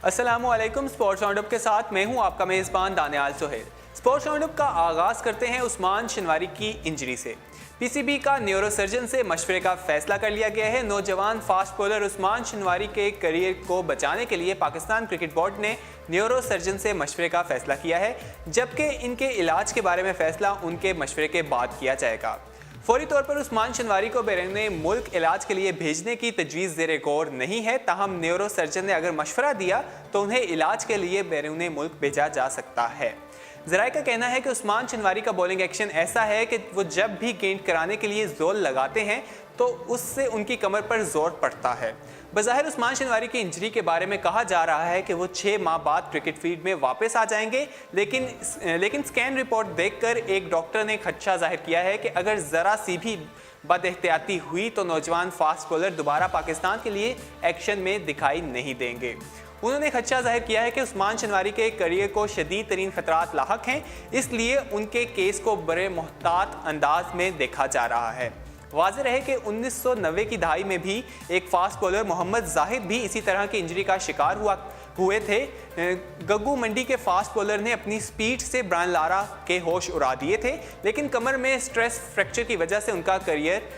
अस्सलामुअलैकुम। Sports roundup के साथ मैं हूं आपका मेज़बान दानियाल सोहेल। स्पोर्ट्स राउंडअप का आगाज़ करते हैं उस्मान शनवारी की इंजरी से। पीसीबी का न्यूरो सर्जन से मशवरे का फैसला कर लिया गया है। नौजवान फास्ट बॉलर उस्मान शनवारी के करियर को बचाने के लिए पाकिस्तान क्रिकेट बोर्ड ने न्यूरो सर्जन से मशवरे का फैसला किया है, जबकि इनके इलाज के बारे में फैसला उनके मशवरे के बाद किया जाएगा। फौरी तौर पर उस्मान शनवारी को बैरूने मुल्क इलाज के लिए भेजने की तजवीज़ ज़ेरे गौर नहीं है, ताहम न्यूरो सर्जन ने अगर मशवरा दिया तो उन्हें इलाज के लिए बैरूने मुल्क भेजा जा सकता है। ज़राए का कहना है कि उस्मान शनवारी का बॉलिंग एक्शन ऐसा है कि वो जब भी गेंद कराने के लिए जोर लगाते हैं तो उससे उनकी कमर पर जोर पड़ता है। बज़ाहिर उस्मान शनवारी की इंजरी के बारे में कहा जा रहा है कि वो 6 माह बाद क्रिकेट फील्ड में वापस आ जाएंगे, लेकिन स्कैन रिपोर्ट देखकर एक डॉक्टर ने खदशा जाहिर किया है कि अगर ज़रा सी भी बदएहतियाती हुई तो नौजवान फास्ट बॉलर दोबारा पाकिस्तान के लिए एक्शन में दिखाई नहीं देंगे। उन्होंने खदशा जाहिर किया है कि उस्मान शनवारी के करियर को शदीद तरीन खतरात लाहक हैं, इसलिए उनके केस को बड़े मोहतात अंदाज में देखा जा रहा है। वाज़ेह रहे कि 1990 की दहाई में भी एक फास्ट बॉलर मोहम्मद जाहिद भी इसी तरह की इंजरी का शिकार हुए थे। गग्गू मंडी के फास्ट बॉलर ने अपनी स्पीड से ब्रायन लारा के होश उड़ा दिए थे, लेकिन कमर में स्ट्रेस फ्रैक्चर की वजह से उनका करियर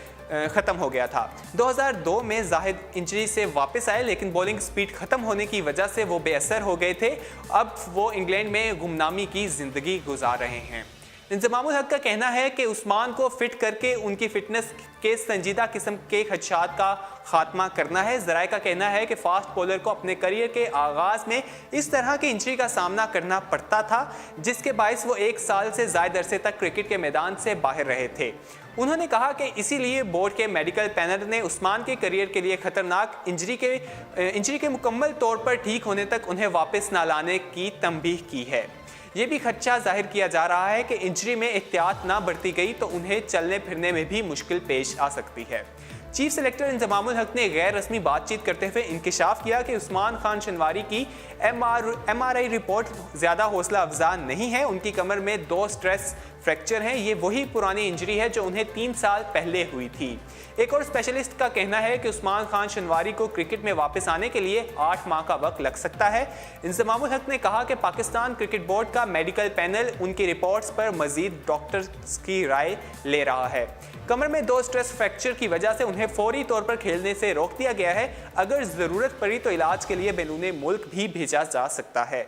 ख़त्म हो गया था। 2002 में जाहिद इंजरी से वापस आए, लेकिन बॉलिंग स्पीड ख़त्म होने की वजह से वो बेअसर हो गए थे। अब वो इंग्लैंड में गुमनामी की ज़िंदगी गुजार रहे हैं। इंज़मामुल हक का कहना है कि उस्मान को फिट करके उनकी फिटनेस के संजीदा किस्म के खदशात का खात्मा करना है। ज़राए का कहना है कि फास्ट बॉलर को अपने करियर के आगाज़ में इस तरह की इंजरी का सामना करना पड़ता था, जिसके बायस वो 1 साल से ज़्यादा अरसे तक क्रिकेट के मैदान से बाहर रहे थे। उन्होंने कहा कि इसीलिए बोर्ड के मेडिकल पैनल ने उस्मान के करियर के लिए खतरनाक इंजरी के मुकम्मल तौर पर ठीक होने तक उन्हें वापस न लाने की तंबीह की है। ये भी खदशा जाहिर किया जा रहा है कि इंजरी में एहतियात ना बरती गई तो उन्हें चलने फिरने में भी मुश्किल पेश आ सकती है। चीफ सेलेक्टर इंज़मामुल हक ने गैर रस्मी बातचीत करते हुए इंकिशाफ किया कि उस्मान खान शनवारी की MRI रिपोर्ट ज़्यादा हौसला अफजा नहीं है। उनकी कमर में 2 स्ट्रेस फ्रैक्चर हैं। ये वही पुरानी इंजरी है जो उन्हें 3 साल पहले हुई थी। एक और स्पेशलिस्ट का कहना है कि उस्मान खान शनवारी को क्रिकेट में वापस आने के लिए 8 माह का वक्त लग सकता है। इंज़मामुल हक ने कहा कि पाकिस्तान क्रिकेट बोर्ड का मेडिकल पैनल उनकी रिपोर्ट्स पर मजीद डॉक्टर्स की राय ले रहा है। कमर में 2 स्ट्रेस फ्रैक्चर की वजह से उन्हें फौरी तौर पर खेलने से रोक दिया गया है। अगर ज़रूरत पड़ी तो इलाज के लिए बैरूने मुल्क भी भेजा जा सकता है।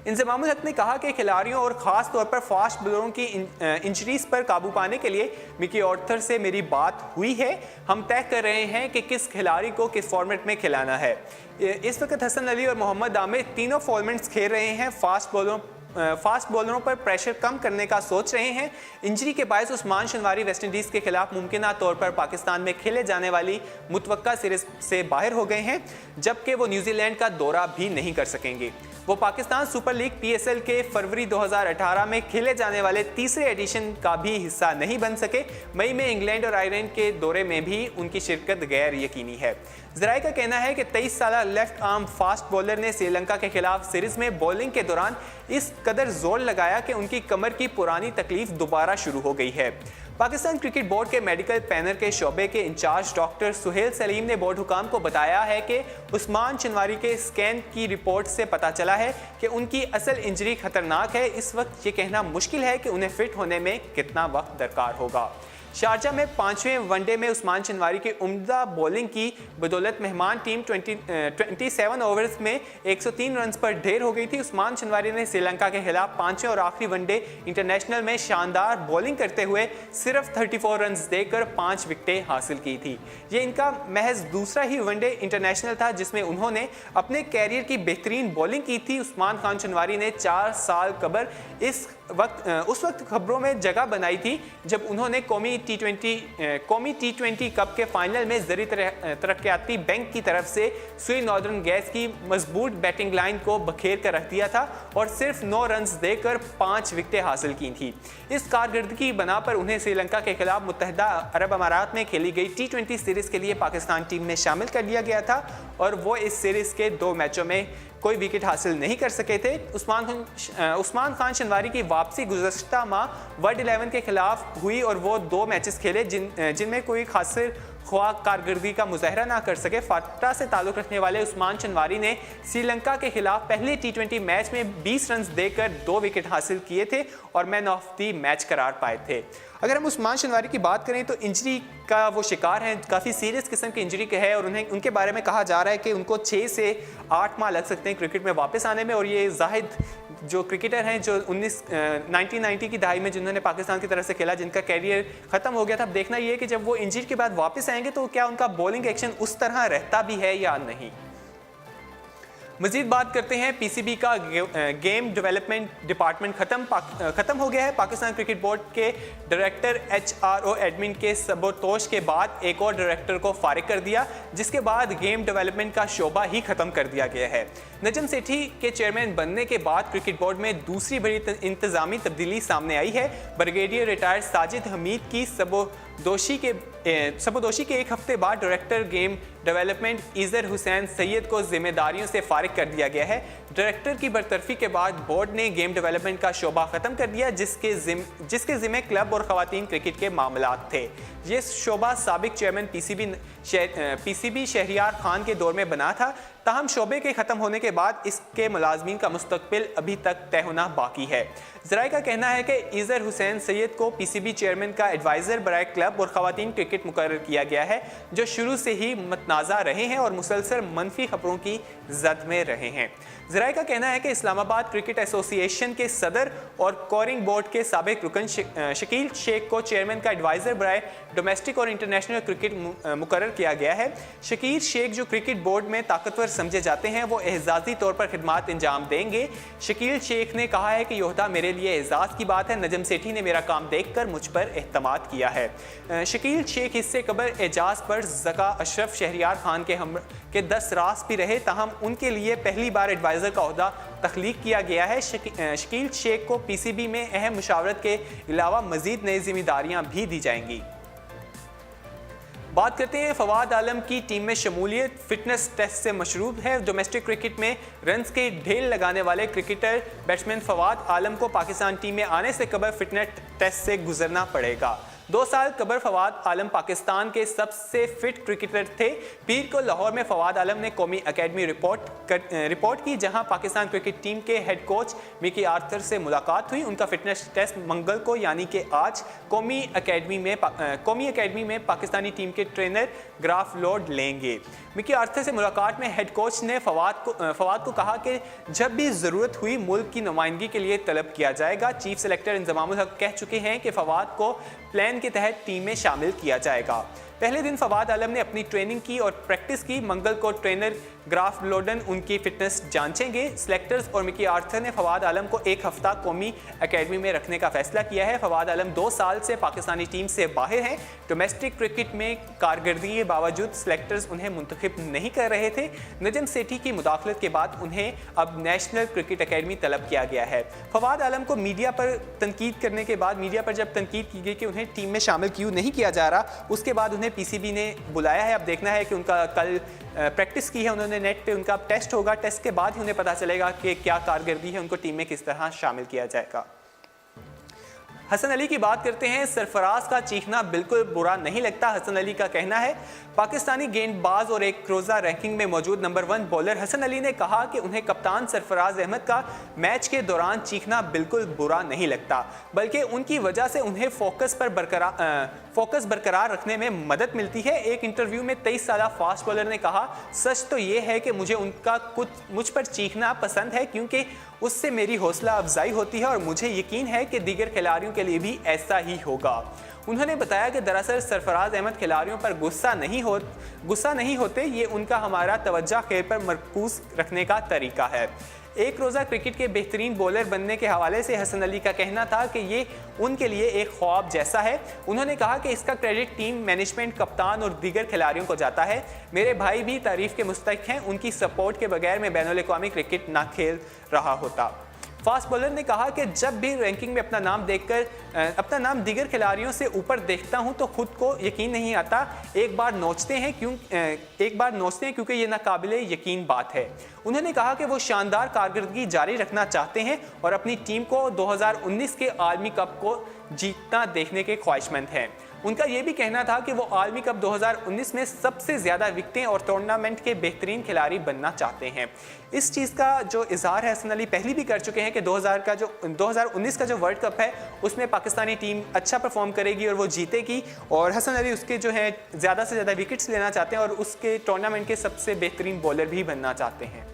इंज़मामुल हक ने कहा कि खिलाड़ियों और ख़ास तौर पर फास्ट बॉलरों की इंजरीज पर काबू पाने के लिए मिकी ऑर्थर से मेरी बात हुई है। हम तय कर रहे हैं कि किस खिलाड़ी को किस फॉर्मेट में खिलाना है। इस वक्त हसन अली और मोहम्मद आमिर तीनों फॉर्मेट्स खेल रहे हैं। फास्ट बॉलरों पर प्रेशर कम करने का सोच रहे हैं। इंजरी के बायस उस्मान शनवारी वेस्ट इंडीज़ के खिलाफ मुमकिन तौर पर पाकिस्तान में खेले जाने वाली मुतवक्का सीरीज से बाहर हो गए हैं, जबकि वो न्यूजीलैंड का दौरा भी नहीं कर सकेंगे। वो पाकिस्तान सुपर लीग PSL के फरवरी 2018 में खेले जाने वाले तीसरे एडिशन का भी हिस्सा नहीं बन सके। मई में इंग्लैंड और आयरलैंड के दौरे में भी उनकी शिरकत गैर यकीनी है। ज़राए का कहना है कि 23 साल लेफ्ट आर्म फास्ट बॉलर ने श्रीलंका के खिलाफ सीरीज में बॉलिंग के दौरान इस कदर जोर लगाया कि उनकी कमर की पुरानी तकलीफ दोबारा शुरू हो गई है। पाकिस्तान क्रिकेट बोर्ड के मेडिकल पैनल के शोबे के इंचार्ज डॉक्टर सुहेल सलीम ने बोर्ड हुकाम को बताया है कि उस्मान शनवारी के स्कैन की रिपोर्ट से पता चला है कि उनकी असल इंजरी खतरनाक है। इस वक्त ये कहना मुश्किल है कि उन्हें फिट होने में कितना वक्त दरकार होगा। शारजा में 5वें वनडे में उस्मान शनवारी की उम्दा बॉलिंग की बदौलत मेहमान टीम 27 ओवर्स में 103 रन पर ढेर हो गई थी। उस्मान शनवारी ने श्रीलंका के खिलाफ 5वें और आखिरी वनडे इंटरनेशनल में शानदार बॉलिंग करते हुए सिर्फ 34 रन देकर 5 विकेटें हासिल की थी। ये इनका महज दूसरा ही वनडे इंटरनेशनल था जिसमें उन्होंने अपने कैरियर की बेहतरीन बॉलिंग की थी। उस्मान खान शनवारी ने 4 साल कबल उस वक्त खबरों में जगह बनाई थी जब उन्होंने कौमी T20 कप के फाइनल में ज़री तरक्याती बैंक की तरफ से सुई नॉर्दर्न गैस की मजबूत बैटिंग लाइन को बखेर कर रख दिया था और सिर्फ 9 रन देकर 5 विकेटें हासिल की थी। इस कारकर्दगी की बना पर उन्हें श्रीलंका के खिलाफ मुत्तहिदा अरब अमारात में खेली गई T20 सीरीज़ के लिए पाकिस्तान टीम में शामिल कर लिया गया था और वो इस सीरीज़ के 2 मैचों में कोई विकेट हासिल नहीं कर सके थे। उस्मान खान शनवारी की वापसी गुज़श्ता माह वर्ल्ड 11 के खिलाफ हुई और वो 2 मैचेस खेले जिनमें कोई खास ख्वाह कारकर्दगी का मुजाहरा ना कर सके। फाटा से ताल्लुक रखने वाले उस्मान शनवारी ने श्रीलंका के खिलाफ पहले T20 मैच में 20 रन देकर 2 विकेट हासिल किए थे और मैन ऑफ द मैच करार पाए थे। अगर हम उस्मान शनवारी की बात करें तो इंजरी का वो शिकार हैं, काफ़ी सीरियस किस्म की इंजरी के है और उनके बारे में कहा जा रहा है कि उनको 6 से 8 माह लग सकते हैं क्रिकेट में वापस आने में। और ये जाहिद जो क्रिकेटर हैं जो 1990 की दहाई में जिन्होंने पाकिस्तान की तरफ से खेला, जिनका कैरियर ख़त्म हो गया था, अब देखना ये है कि जब वो इंजरी के बाद वापस आएंगे तो क्या उनका बॉलिंग एक्शन उस तरह रहता भी है या नहीं। मजीद बात करते हैं, पीसीबी का गेम डेवलपमेंट डिपार्टमेंट खत्म हो गया है। पाकिस्तान क्रिकेट बोर्ड के डायरेक्टर HRO एडमिन के सबोतोश के बाद एक और डायरेक्टर को फारिग कर दिया, जिसके बाद गेम डेवलपमेंट का शोबा ही खत्म कर दिया गया है। नजम सेठी के चेयरमैन बनने के बाद क्रिकेट बोर्ड में दूसरी बड़ी इंतजामी तब्दीली सामने आई है। ब्रिगेडियर रिटायर्ड साजिद हमीद की सबोदोशी के एक हफ्ते बाद director game development Izhar Hussain Syed को जिम्मेदारियों से फारिग कर दिया गया है। डायरेक्टर की बरतरफी के बाद बोर्ड ने गेम डेवलपमेंट का शोबा खत्म कर दिया, जिसके जिम्मे क्लब और खवातीन क्रिकेट के मामलात थे। ये शोबा साबिक चेयरमैन पीसीबी शहरियार खान के दौर में बना था, ताहम शोबे के ख़त्म होने के बाद इसके मुलाजमीन का मुस्तकबिल अभी तक तय होना बाकी है। ज़राए का कहना है कि इजर हुसैन सैयद को पीसीबी चेयरमैन का एडवाइज़र बराए क्लब और खवातीन क्रिकेट मुकर्रर किया गया है, जो शुरू से ही मतनाज़ा रहे हैं और मुसलसल मनफी खबरों की जद में रहे हैं। ज़राए का कहना है कि इस्लामाबाद क्रिकेट एसोसिएशन के सदर और कोरिंग बोर्ड के साबिक रुकन शकील शेख को चेयरमैन का एडवाइज़र बराए डोमेस्टिक और इंटरनेशनल क्रिकेट मुकर्रर किया गया है। शकील शेख जो क्रिकेट बोर्ड में ताकतवर समझे जाते हैं, वो एहजाजी तौर पर खिदमात अंजाम देंगे। शकील शेख ने कहा है कि योहदा मेरे लिए एहजाज की बात है। नजम सेठी ने मेरा काम देखकर मुझ पर एहतमाद किया है। शकील शेख इससे कबल एजाज पर ज़का अशरफ शहरियार खान के 10 रास भी रहे, ताहम उनके लिए पहली बार एडवाइज़र का ओहदा तख्लीक किया गया है। शकील शेख को पीसीबी में अहम मुशावरत के अलावा मजीद नई जिम्मेदारियां भी दी जाएंगी। बात करते हैं, फवाद आलम की टीम में शमूलियत फिटनेस टेस्ट से मशरूब है। डोमेस्टिक क्रिकेट में रन्स के ढेर लगाने वाले क्रिकेटर बैट्समैन फवाद आलम को पाकिस्तान टीम में आने से कबल फिटनेस टेस्ट से गुजरना पड़ेगा। 2 साल कबल फवाद आलम पाकिस्तान के सबसे फिट क्रिकेटर थे। पीर को लाहौर में फवाद आलम ने कौमी अकेडमी रिपोर्ट की, जहां पाकिस्तान क्रिकेट टीम के हेड कोच मिकी आर्थर से मुलाकात हुई। उनका फिटनेस टेस्ट मंगल को यानी कि आज कौमी अकेडमी में पाकिस्तानी टीम के ट्रेनर ग्राफ लोड लेंगे। मिकी आर्थर से मुलाकात में हेड कोच ने फवाद को कहा कि जब भी ज़रूरत हुई मुल्क की नुमाइंदगी के लिए तलब किया जाएगा। चीफ सेलेक्टर इंजमामुल हक कह चुके हैं कि फवाद को प्लान के तहत टीम में शामिल किया जाएगा। पहले दिन फवाद आलम ने अपनी ट्रेनिंग की और प्रैक्टिस की। मंगल को ट्रेनर ग्राफ लोडन उनकी फिटनेस जांचेंगे। सिलेक्टर्स और मिकी आर्थर ने फवाद आलम को 1 हफ्ता कौमी अकेडमी में रखने का फैसला किया है। फवाद आलम 2 साल से पाकिस्तानी टीम से बाहर हैं। डोमेस्टिक क्रिकेट में कारकर्दगी के बावजूद सिलेक्टर्स उन्हें मुंतखब नहीं कर रहे थे। नजम सेठी की मुदाखलत के बाद उन्हें अब नेशनल क्रिकेट अकेडमी तलब किया गया है। फवाद आलम को मीडिया पर तनकीद करने के बाद, मीडिया पर जब तनकीद की गई कि उन्हें टीम में शामिल क्यों नहीं किया जा रहा, उसके बाद उन्हें पीसीबी ने बुलाया है। अब देखना है कि उनका कल प्रैक्टिस की है उन्होंने नेट पे, उनका टेस्ट होगा। टेस्ट के बाद ही उन्हें पता चलेगा कि क्या कारकर्दगी है, उनको टीम में किस तरह शामिल किया जाएगा। हसन अली की बात करते हैं। सरफराज का चीखना बिल्कुल बुरा नहीं लगता। हसन अली का कहना है, पाकिस्तानी गेंदबाज और एक रोज़ा रैंकिंग में मौजूद नंबर 1 बॉलर हसन अली ने कहा कि उन्हें कप्तान सरफराज अहमद का मैच के दौरान चीखना बिल्कुल बुरा नहीं लगता, बल्कि उनकी वजह से उन्हें फोकस बरकरार रखने में मदद मिलती है। एक इंटरव्यू में 23 साला फास्ट बॉलर ने कहा, सच तो ये है कि मुझे मुझ पर चीखना पसंद है, क्योंकि उससे मेरी हौसला अफजाई होती है और मुझे यकीन है कि दीगर खिलाड़ियों के लिए भी ऐसा ही होगा। उन्होंने बताया कि दरअसल सरफराज अहमद खिलाड़ियों पर गुस्सा नहीं होते, ये उनका हमारा तवज्जो खेल पर मरकूज रखने का तरीका है। एक रोज़ा क्रिकेट के बेहतरीन बॉलर बनने के हवाले से हसन अली का कहना था कि ये उनके लिए एक ख्वाब जैसा है। उन्होंने कहा कि इसका क्रेडिट टीम मैनेजमेंट, कप्तान और दीगर खिलाड़ियों को जाता है। मेरे भाई भी तारीफ के मुस्तहिक हैं, उनकी सपोर्ट के बगैर मैं बैनुल अक़वामी क्रिकेट ना खेल रहा होता। फास्ट बॉलर ने कहा कि जब भी रैंकिंग में अपना नाम दीगर खिलाड़ियों से ऊपर देखता हूं तो खुद को यकीन नहीं आता। एक बार नोचते हैं क्योंकि ये नाकाबिले यकीन बात है। उन्होंने कहा कि वो शानदार कारकर्दगी जारी रखना चाहते हैं और अपनी टीम को 2019 के आलमी कप को जीतना देखने के ख्वाहिशमंद हैं। उनका ये भी कहना था कि वो आलमी कप 2019 में सबसे ज़्यादा विकेटें और टूर्नामेंट के बेहतरीन खिलाड़ी बनना चाहते हैं। इस चीज़ का जो इजहार हसन अली पहले भी कर चुके हैं कि 2019 का जो वर्ल्ड कप है उसमें पाकिस्तानी टीम अच्छा परफॉर्म करेगी और वो जीतेगी, और हसन अली उसके जो है ज़्यादा से ज़्यादा विकेट्स लेना चाहते हैं और उसके टूर्नामेंट के सबसे बेहतरीन बॉलर भी बनना चाहते हैं।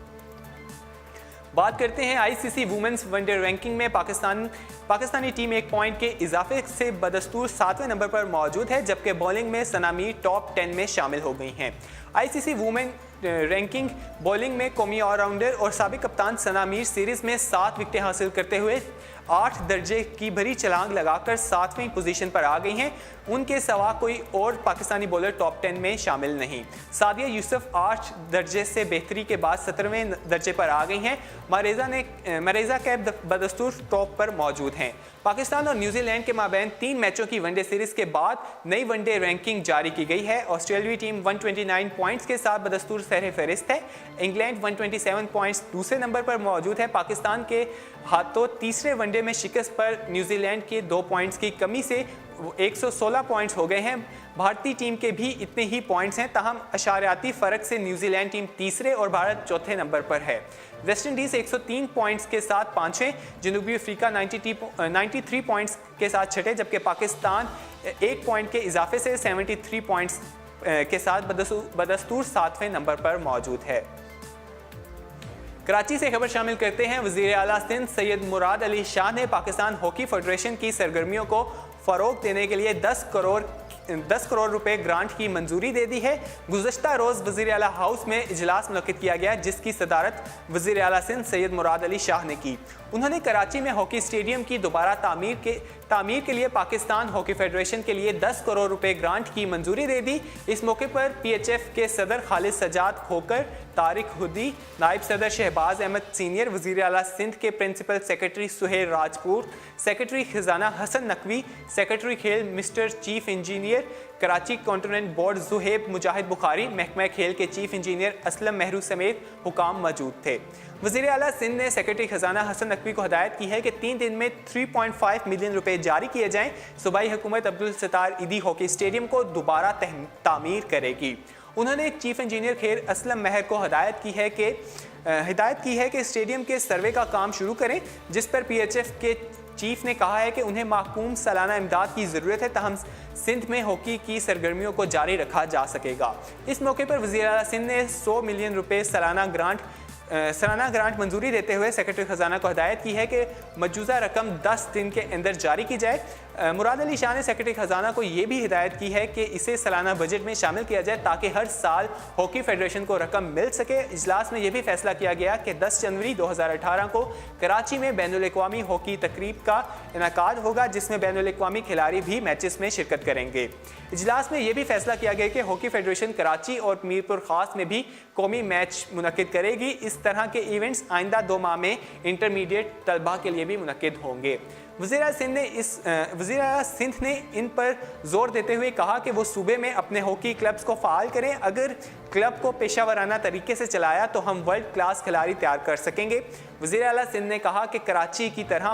बात करते हैं आईसीसी वुमेन्स वनडे रैंकिंग में पाकिस्तानी टीम 1 पॉइंट के इजाफे से बदस्तूर 7वें नंबर पर मौजूद है, जबकि बॉलिंग में सना मीर टॉप 10 में शामिल हो गई हैं। आईसीसी वुमेन रैंकिंग बॉलिंग में कौमी ऑलराउंडर और साबिक कप्तान सना मीर सीरीज में 7 विकेटें हासिल करते हुए 8 दर्जे की भरी छलांग लगाकर 7वीं पोजीशन पर आ गई हैं। उनके सिवा कोई और पाकिस्तानी बॉलर टॉप 10 में शामिल नहीं। सादिया यूसुफ 8 दर्जे से बेहतरी के बाद 17वें दर्जे पर आ गई हैं। मरेजा कैब बदस्तूर टॉप पर मौजूद हैं। पाकिस्तान और न्यूजीलैंड के माबैन 3 मैचों की वनडे सीरीज के बाद नई वनडे रैंकिंग जारी की गई है। ऑस्ट्रेलियाई टीम 129 पॉइंट्स के साथ बदस्तूर सहरे फहरिस्त है। इंग्लैंड 127 पॉइंट्स दूसरे नंबर पर मौजूद है। पाकिस्तान के हाथों तीसरे वनडे में शिकस्त पर न्यूजीलैंड के 2 पॉइंट्स की कमी से 116 पॉइंट्स हो गए हैं। भारतीय टीम के भी इतने ही पॉइंट्स हैं, ताहम अशारियाती फ़र्क से न्यूजीलैंड टीम तीसरे और भारत चौथे नंबर पर है। वेस्ट इंडीज़ 103 पॉइंट्स के साथ पाँचवें, जनूबी अफ्रीका 93 पॉइंट्स के साथ छठे, जबकि पाकिस्तान 1 पॉइंट के इजाफे से 73 पॉइंट्स के साथ बदस्तूर 7वें नंबर पर मौजूद है। कराची से खबर शामिल करते हैं। वज़ीर आला सिंध सैयद मुराद अली शाह ने पाकिस्तान हॉकी फेडरेशन की सरगर्मियों को फ़रोग़ देने के लिए 10 करोड़ रुपए ग्रांट की मंजूरी दे दी है। गुज़श्ता रोज़ वज़ीर आला हाउस में इजलास मुनक़्क़िद किया गया, जिसकी सदारत वज़ीर आला सिंध सैयद मुराद अली शाह ने की। उन्होंने कराची में हॉकी स्टेडियम की दोबारा तामीर के लिए पाकिस्तान हॉकी फेडरेशन के लिए 10 करोड़ रुपए ग्रांट की मंजूरी दे दी। इस मौके पर PHF के सदर खालिद सजाद खोकर, तारिक हुदी, नायब सदर शहबाज अहमद सीनियर, वज़ीर आला सिंध के principal secretary Suhail Rajput, secretary खजाना हसन नकवी, सेक्रेटरी खेल mister chief engineer Karachi cantonment board Zuhaib Mujahid Bukhari, महकमा खेल के चीफ इंजीनियर असलम मेहरू समेत हुकाम मौजूद थे। वज़ीर आला सिंध ने सेक्रेटरी खजाना हसन नकवी को हदायत की है कि 3 दिन में 3.5 मिलियन रुपए जारी किए जाएं। सूबाई हुकूमत अब्दुल सत्तार ईदी हॉकी स्टेडियम को दोबारा तामीर करेगी। उन्होंने चीफ इंजीनियर खेल असलम मेहर को हिदायत की है कि स्टेडियम के सर्वे का काम शुरू करें, जिस पर PHF के चीफ ने कहा है कि उन्हें महकूम सालाना इमदाद की ज़रूरत है, ताहम सिंध में हॉकी की सरगर्मियों को जारी रखा जा सकेगा। इस मौके पर वज़ीर आला सिंध ने 100 मिलियन रुपए सालाना ग्रांट मंजूरी देते हुए सेक्रेटरी खजाना को हदायत की है कि मौजूदा रकम 10 दिन के अंदर जारी की जाए। मुराद अली शाह ने सेक्रेटरी खजाना को ये भी हिदायत की है कि इसे सालाना बजट में शामिल किया जाए, ताकि हर साल हॉकी फेडरेशन को रकम मिल सके। इजलास में यह भी फैसला किया गया कि 10 जनवरी 2018 को कराची में बैनुल-अक़वामी हॉकी तकरीब का इनेकाद होगा, जिसमें बैनुल-अक़वामी खिलाड़ी भी मैचेस में शिरकत करेंगे। इजलास में यह भी फैसला किया गया कि हॉकी फेडरेशन कराची और मीरपुर खास में भी कौमी मैच मुनक्किद करेगी। इस तरह के इवेंट्स आइंदा 2 माह में इंटरमीडिएट तलबा के लिए भी मुनक्किद होंगे। वज़ीर आला सिंध ने इन पर जोर देते हुए कहा कि वो सूबे में अपने हॉकी क्लब्स को फ़ाल करें। अगर क्लब को पेशावराना तरीके से चलाया तो हम वर्ल्ड क्लास खिलाड़ी तैयार कर सकेंगे। वज़ीर आला सिंध ने कहा कि कराची की तरह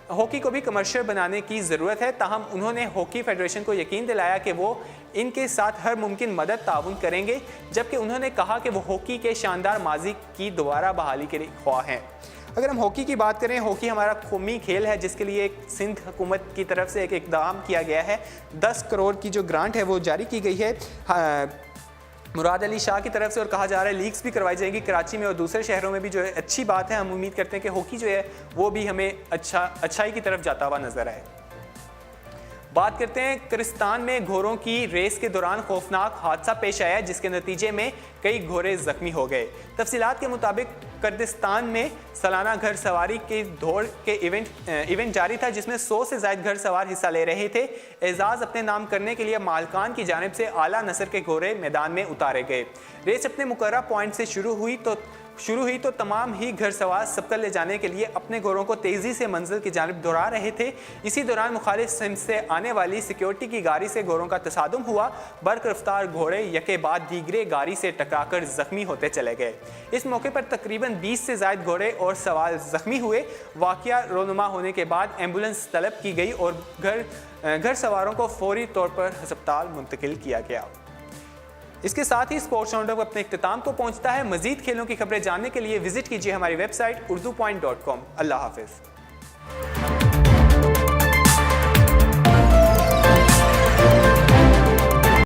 हॉकी को भी कमर्शियल बनाने की ज़रूरत है, ताहम उन्होंने हॉकी फेडरेशन को यकीन दिलाया कि वो इनके साथ हर मुमकिन मदद ताउन करेंगे, जबकि उन्होंने कहा कि वो हॉकी के शानदार माजी की दोबारा बहाली के लिए ख्वाह हैं। अगर हम हॉकी की बात करें, हॉकी हमारा कौमी खेल है, जिसके लिए एक सिंध हुकूमत की तरफ से एक इक़दाम किया गया है। 10 करोड़ की जो ग्रांट है वो जारी की गई है मुराद अली शाह की तरफ से, और कहा जा रहा है लीग्स भी करवाई जाएंगी कराची में और दूसरे शहरों में भी, जो है अच्छी बात है। हम उम्मीद करते हैं कि हॉकी जो है वो भी हमें अच्छाई की तरफ जाता हुआ नजर आए। बात करते हैं, किर्गिस्तान में घोड़ों की रेस के दौरान खौफनाक हादसा पेश आया, जिसके नतीजे में कई घोड़े जख्मी हो गए। तफसीलात के मुताबिक किर्गिस्तान में सालाना घर सवारी के दौड़ के इवेंट जारी था, जिसमें 100 से ज़ायद घर सवार हिस्सा ले रहे थे। एजाज़ अपने नाम करने के लिए मालकान की जानिब से आला नस्ल के घोड़े मैदान में उतारे गए। रेस अपने मुकर्रर पॉइंट से शुरू हुई तो शुरू हुई तो तमाम ही घर सवार सबकर ले जाने के लिए अपने घोड़ों को तेजी से मंजिल की जानिब दौड़ा रहे थे। इसी दौरान मुखालिफ सिम से आने वाली सिक्योरिटी की गाड़ी से घोड़ों का तसादुम हुआ। बर्क रफ्तार घोड़े यके बाद दीगरे गाड़ी से टकराकर जख्मी होते चले गए। इस मौके पर तकरीबन 20 से ज़ायद घोड़े और सवार जख्मी हुए। वाक़या रोनुमा होने के बाद एम्बुलेंस तलब की गई और घर सवारों को फौरी तौर पर अस्पताल मुंतकिल किया गया। इसके साथ ही स्पोर्ट्स राउंडअप अपने इख्तिताम को पहुंचता है। मजीद खेलों की खबरें जानने के लिए विजिट कीजिए हमारी वेबसाइट urdupoint.com। अल्लाह हाफिज़।